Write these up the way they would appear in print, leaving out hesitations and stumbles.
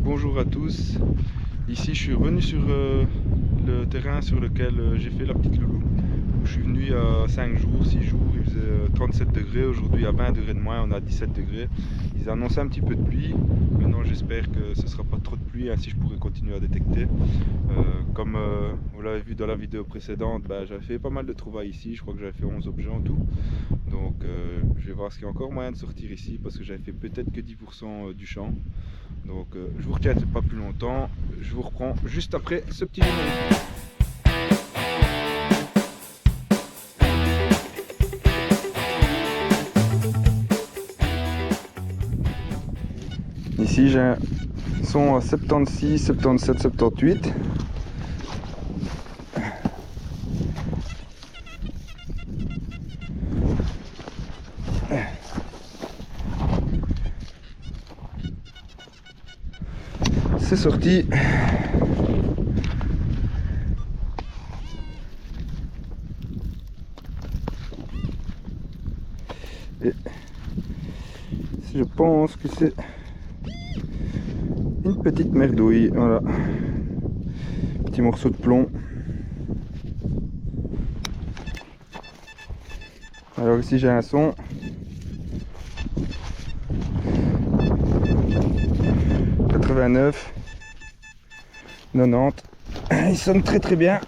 bonjour à tous. Ici je suis revenu sur le terrain sur lequel j'ai fait la petite loulou. Je suis venu il y a 5 jours, 6 jours, il faisait 37 degrés, aujourd'hui il y a 20 degrés de moins, on a 17 degrés. Ils annonçaient un petit peu de pluie, maintenant j'espère que ce ne sera pas trop de pluie, ainsi je pourrai continuer à détecter. Comme vous l'avez vu dans la vidéo précédente, j'avais fait pas mal de trouvailles ici, je crois que j'avais fait 11 objets en tout. Donc je vais voir s'il y a encore moyen de sortir ici, parce que j'avais fait peut-être que 10% du champ. Donc je vous retiens pas plus longtemps, je vous reprends juste après ce petit générique. Ici j'ai un son à 76, 77, 78. C'est sorti. Et je pense que c'est une petite merdouille, voilà. Petit morceau de plomb. Alors ici j'ai un son. 89, 90. Il sonne très très bien.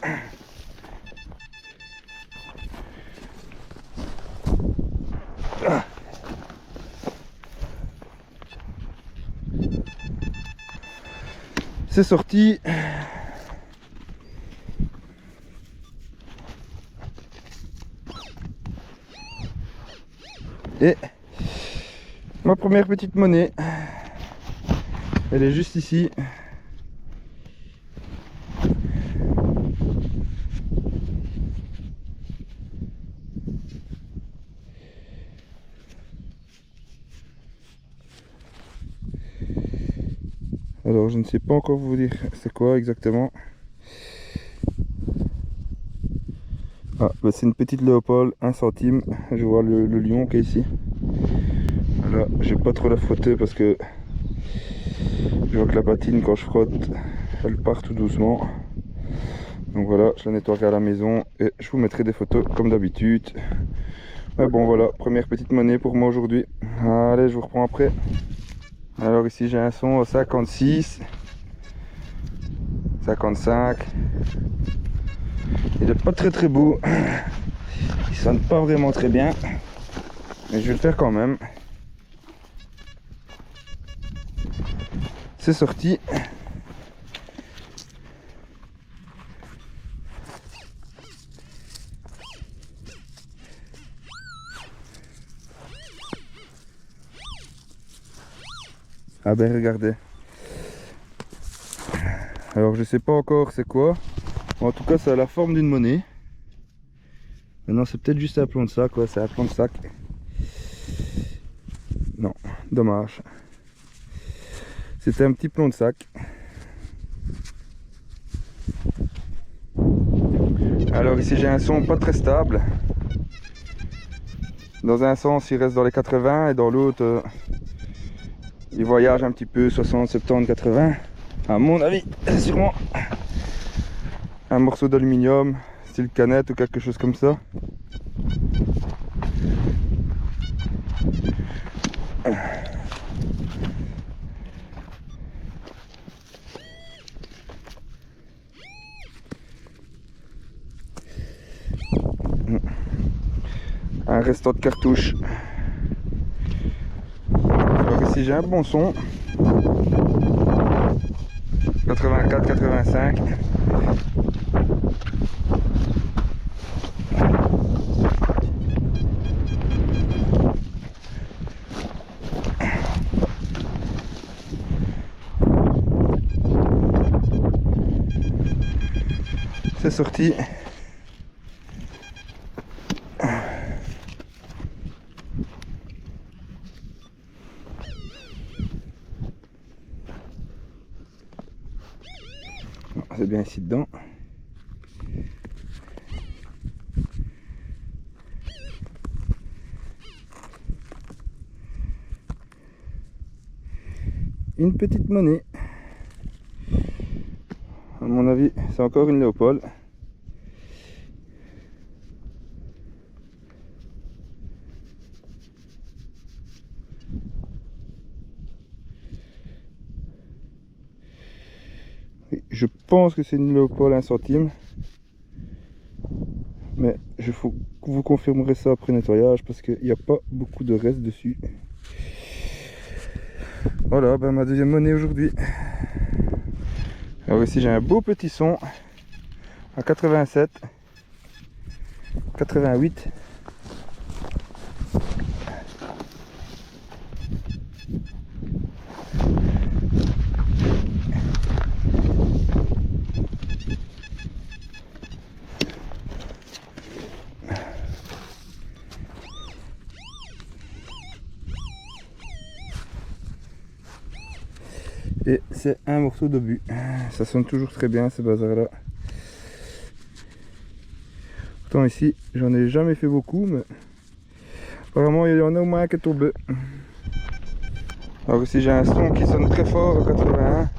C'est sorti. Et ma première petite monnaie, elle est juste ici. Alors je ne sais pas encore vous dire c'est quoi exactement. Ah, c'est une petite Léopold, 1 centime. Je vois le lion qui est ici. Là, j'ai pas trop la frotter parce que je vois que la patine, quand je frotte, elle part tout doucement. Donc voilà, je la nettoierai à la maison et je vous mettrai des photos comme d'habitude. Mais bon voilà, première petite monnaie pour moi aujourd'hui. Allez, je vous reprends après. Alors ici j'ai un son à 56, 55. Il n'est pas très beau. Il sonne pas vraiment très bien. Mais je vais le faire quand même. C'est sorti. Ah ben regardez. Alors je sais pas encore c'est quoi. En tout cas ça a la forme d'une monnaie. Maintenant c'est peut-être juste un plomb de sac, ouais, c'est un plomb de sac. Non, dommage. C'était un petit plomb de sac. Alors ici j'ai un son pas très stable. Dans un sens il reste dans les 80 et dans l'autre il voyage un petit peu 60, 70, 80. À mon avis c'est sûrement un morceau d'aluminium, style canette ou quelque chose comme ça. Un restant de cartouche. Alors ici j'ai un bon son. 84, 85. C'est sorti. C'est bien ici dedans. Une petite monnaie. mon avis, c'est encore une Léopold. Oui, je pense que c'est une Léopold 1 centime. Mais vous confirmerez ça après nettoyage parce qu'il n'y a pas beaucoup de reste dessus. Voilà, ben ma deuxième monnaie aujourd'hui. Alors ici j'ai un beau petit son à 87, 88. Et c'est un morceau d'obus. Ça sonne toujours très bien ce bazar là. Pourtant ici j'en ai jamais fait beaucoup, mais apparemment il y en a au moins un qui est tombé. Alors ici j'ai un son qui sonne très fort au 81.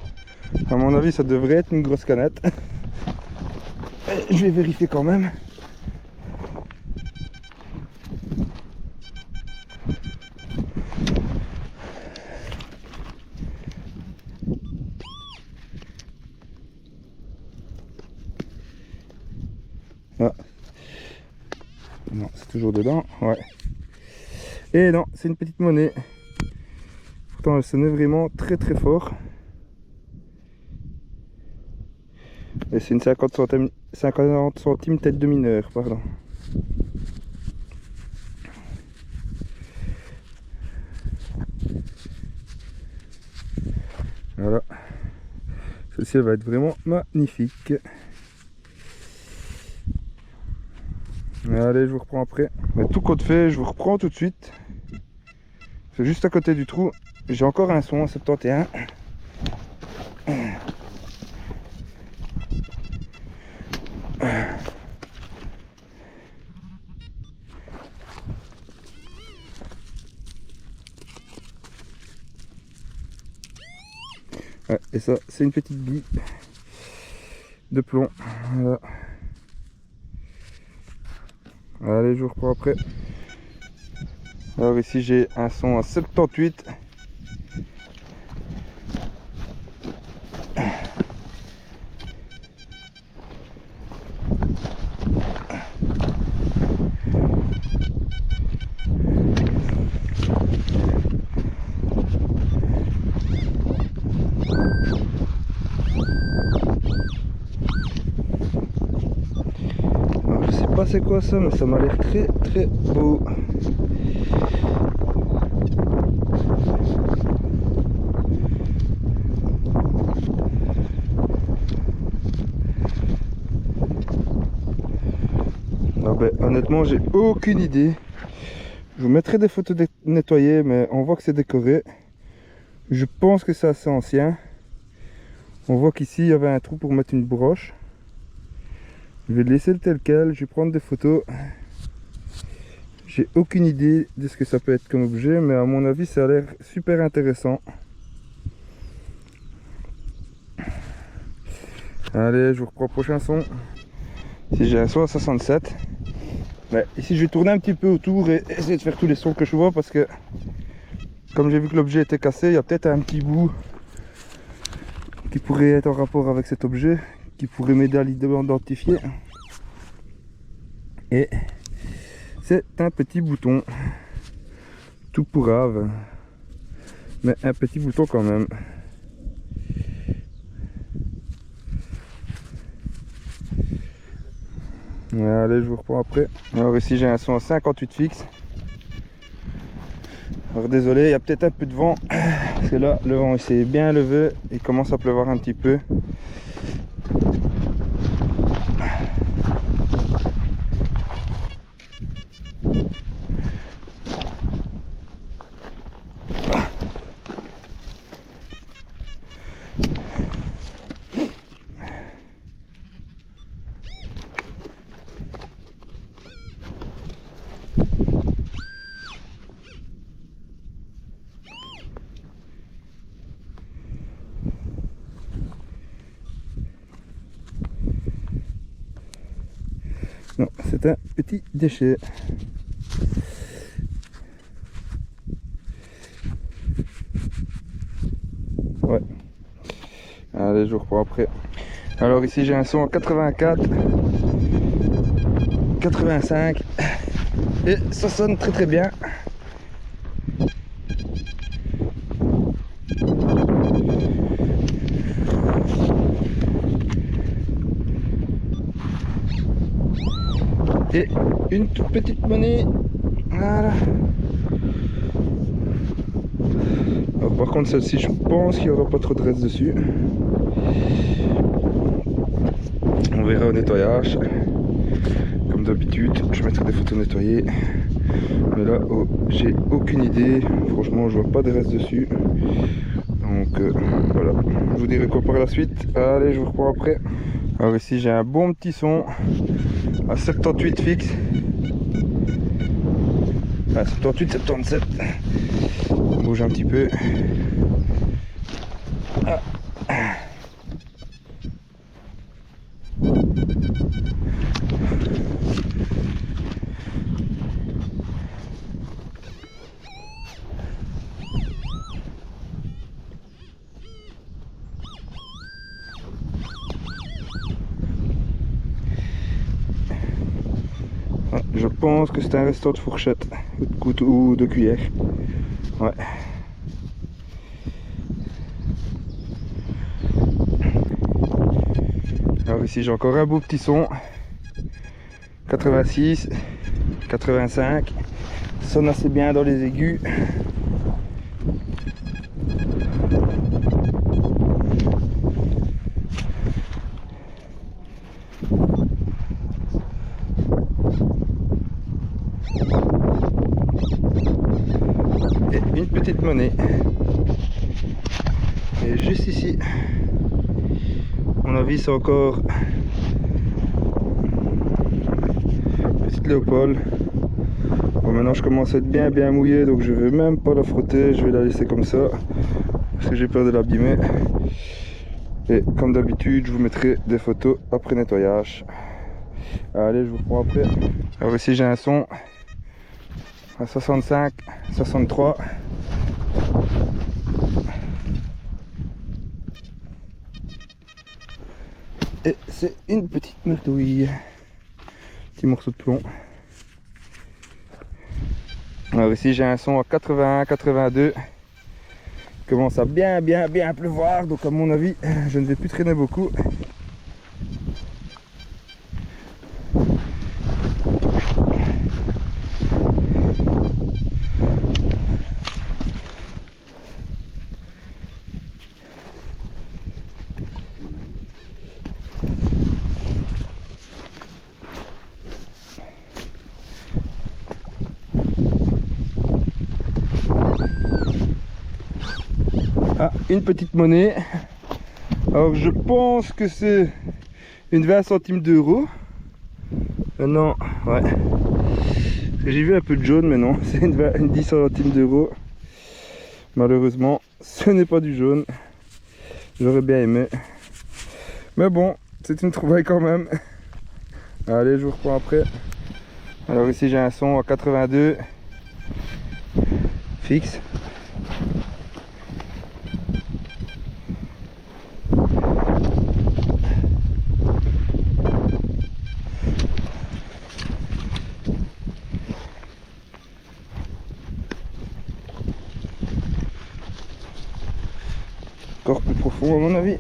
À mon avis ça devrait être une grosse canette. Et je vais vérifier quand même. Ah. Non, c'est toujours dedans, ouais. Et non, c'est une petite monnaie. Pourtant elle sonnait vraiment très très fort. Et c'est une 50 centimes tête de mineur, pardon. Voilà. Celle-ci elle va être vraiment magnifique. Allez, je vous reprends après. Mais tout compte fait, je vous reprends tout de suite. C'est juste à côté du trou. J'ai encore un son à 71. Ouais, et ça, c'est une petite bille de plomb. Voilà. Allez, je vous reprends après. Alors ici, j'ai un son à 78. Alors, je sais pas c'est quoi ça, mais ça m'a l'air très très beau. Ah ben, honnêtement, j'ai aucune idée. Je vous mettrai des photos nettoyées, mais on voit que c'est décoré. Je pense que c'est assez ancien. On voit qu'ici, il y avait un trou pour mettre une broche. Je vais le laisser tel quel, je vais prendre des photos. J'ai aucune idée de ce que ça peut être comme objet, mais à mon avis, ça a l'air super intéressant. Allez, je vous reprends prochain son. Si j'ai un son à 67. Ouais, ici, je vais tourner un petit peu autour et essayer de faire tous les sons que je vois parce que, comme j'ai vu que l'objet était cassé, il y a peut-être un petit bout qui pourrait être en rapport avec cet objet, qui pourrait m'aider à l'identifier. Et c'est un petit bouton, tout pourrave, mais un petit bouton quand même. Allez, je vous reprends après. Alors ici j'ai un son à 58 fixe. Alors désolé, il y a peut-être un peu de vent, parce que là le vent il s'est bien levé, il commence à pleuvoir un petit peu. Non, c'est un petit déchet. Ouais. Allez, je vous reprends après. Alors ici j'ai un son en 84, 85 et ça sonne très très bien. Et une toute petite monnaie. Voilà. Alors par contre celle-ci je pense qu'il n'y aura pas trop de reste dessus. On verra au nettoyage. Comme d'habitude, je mettrai des photos nettoyées. Mais là, oh, j'ai aucune idée. Franchement, je vois pas de reste dessus. Donc voilà. Je vous dirai quoi par la suite. Allez, je vous reprends après. Alors ici, j'ai un bon petit son à 78 fixe. Enfin, 78, 77. On bouge un petit peu. Ah. Je pense que c'est un restant de fourchette ou de couteau ou de cuillère. Ouais. Alors ici j'ai encore un beau petit son. 86, 85. Ça sonne assez bien dans les aigus. Et une petite monnaie. Et juste ici, à mon avis c'est encore petite Léopold. Bon, maintenant je commence à être bien mouillé, donc je vais même pas la frotter, je vais la laisser comme ça parce que j'ai peur de l'abîmer. Et comme d'habitude je vous mettrai des photos après nettoyage. Allez, je vous reprends après. Alors ici j'ai un son à 65, 63. Et c'est une petite merdouille. Petit morceau de plomb. Alors ici j'ai un son à 81, 82. Il commence à bien pleuvoir, donc à mon avis je ne vais plus traîner beaucoup. Ah, une petite monnaie. Alors je pense que c'est une 20 centimes d'euros. Non, ouais. J'ai vu un peu de jaune, mais non, c'est une 10 centimes d'euros. Malheureusement, ce n'est pas du jaune. J'aurais bien aimé. Mais bon, c'est une trouvaille quand même. Allez, je vous reprends après. Alors ici j'ai un son à 82. Fixe. Encore plus profond à mon avis.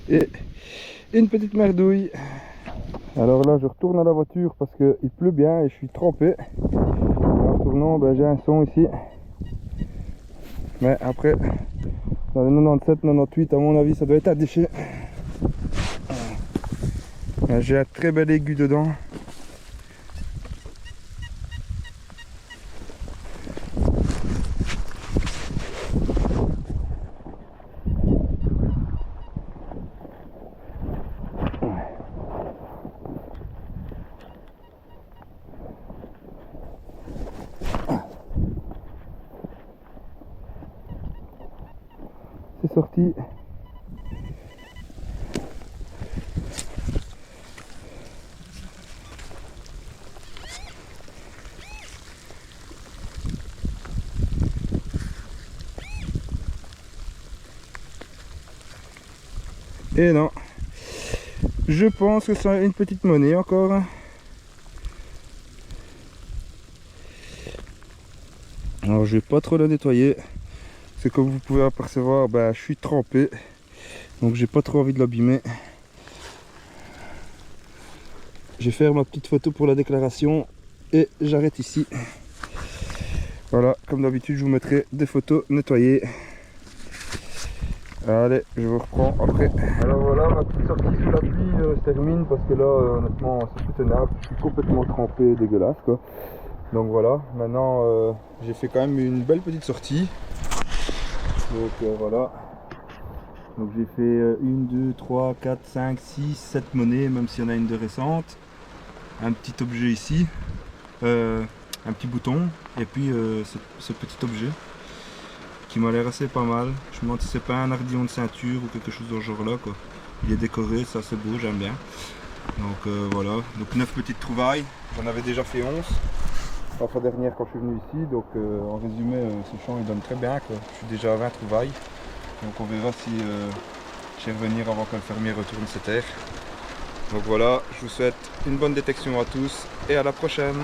Et une petite merdouille. Alors là je retourne à la voiture parce qu'il pleut bien et je suis trempé. En retournant j'ai un son ici. Mais après dans les 97, 98 à mon avis ça doit être un déchet. J'ai un très bel aigu dedans. sortie. Et non, je pense que c'est une petite monnaie encore. Alors je vais pas trop la nettoyer. C'est comme vous pouvez apercevoir, ben, je suis trempé. Donc j'ai pas trop envie de l'abîmer. Je vais faire ma petite photo pour la déclaration et j'arrête ici. Voilà, comme d'habitude je vous mettrai des photos nettoyées. Allez, je vous reprends après. Alors voilà, ma petite sortie sous la pluie se termine parce que là, honnêtement, c'est plus tenable. Je suis complètement trempé, dégueulasse quoi. Donc voilà, maintenant j'ai fait quand même une belle petite sortie. Donc voilà. Donc j'ai fait 1, 2, 3, 4, 5, 6, 7 monnaies, même s'il y en a une de récente. Un petit objet ici, un petit bouton, et puis ce petit objet qui m'a l'air assez pas mal. Je me demande si c'est pas un ardillon de ceinture ou quelque chose dans ce genre là quoi. Il est décoré, ça c'est beau, j'aime bien. Donc voilà, donc 9 petites trouvailles, j'en avais déjà fait 11 la fois dernière quand je suis venu ici, donc en résumé ce champ il donne très bien quoi. Je suis déjà à 20 trouvailles, donc on verra si je vais revenir avant que le fermier retourne ses terres. Donc voilà, je vous souhaite une bonne détection à tous et à la prochaine.